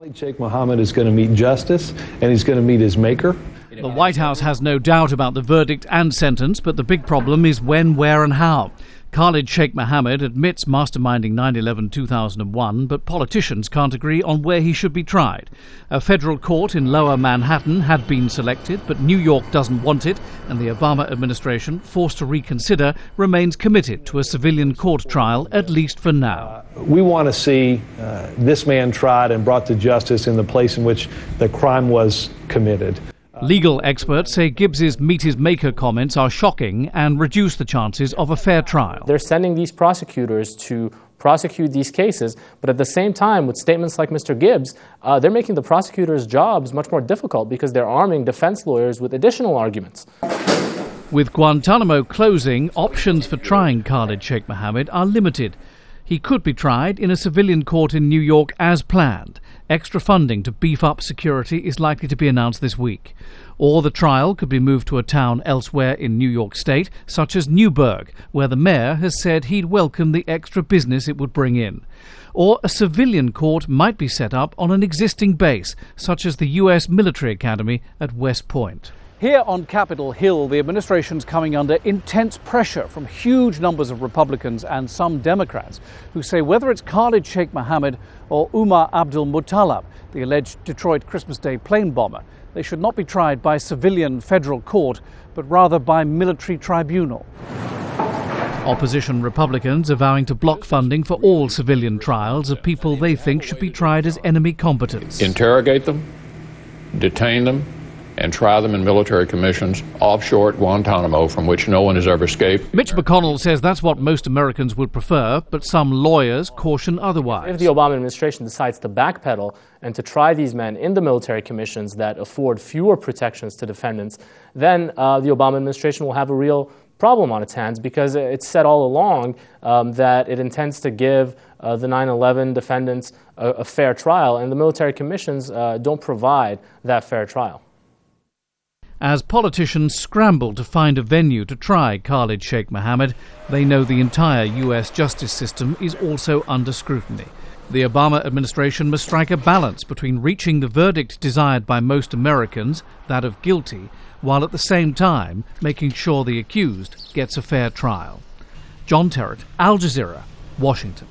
Khalid Sheikh Mohammed is going to meet justice, and he's going to meet his maker. The White House has no doubt about the verdict and sentence, but the big problem is when, where and how. Khalid Sheikh Mohammed admits masterminding 9/11/2001, but politicians can't agree on where he should be tried. A federal court in Lower Manhattan had been selected, but New York doesn't want it, and the Obama administration, forced to reconsider, remains committed to a civilian court trial, at least for now. We want to see this man tried and brought to justice in the place in which the crime was committed. Legal experts say Gibbs's meet his maker comments are shocking and reduce the chances of a fair trial. They're sending these prosecutors to prosecute these cases, but at the same time, with statements like Mr. Gibbs, they're making the prosecutors' jobs much more difficult because they're arming defense lawyers with additional arguments. With Guantanamo closing, options for trying Khalid Sheikh Mohammed are limited. He could be tried in a civilian court in New York as planned. Extra funding to beef up security is likely to be announced this week. Or the trial could be moved to a town elsewhere in New York State, such as Newburgh, where the mayor has said he'd welcome the extra business it would bring in. Or a civilian court might be set up on an existing base, such as the U.S. Military Academy at West Point. Here on Capitol Hill, the administration's coming under intense pressure from huge numbers of Republicans and some Democrats who say whether it's Khalid Sheikh Mohammed or Umar Abdul Muttalib, the alleged Detroit Christmas Day plane bomber, they should not be tried by civilian federal court, but rather by military tribunal. Opposition Republicans are vowing to block funding for all civilian trials of people they think should be tried as enemy combatants. Interrogate them, detain them, and try them in military commissions offshore at Guantanamo, from which no one has ever escaped. Mitch McConnell says that's what most Americans would prefer, but some lawyers caution otherwise. If the Obama administration decides to backpedal and to try these men in the military commissions that afford fewer protections to defendants, then the Obama administration will have a real problem on its hands, because it's said all along that it intends to give the 9/11 defendants a fair trial, and the military commissions don't provide that fair trial. As politicians scramble to find a venue to try Khalid Sheikh Mohammed, they know the entire U.S. justice system is also under scrutiny. The Obama administration must strike a balance between reaching the verdict desired by most Americans, that of guilty, while at the same time making sure the accused gets a fair trial. John Terrett, Al Jazeera, Washington.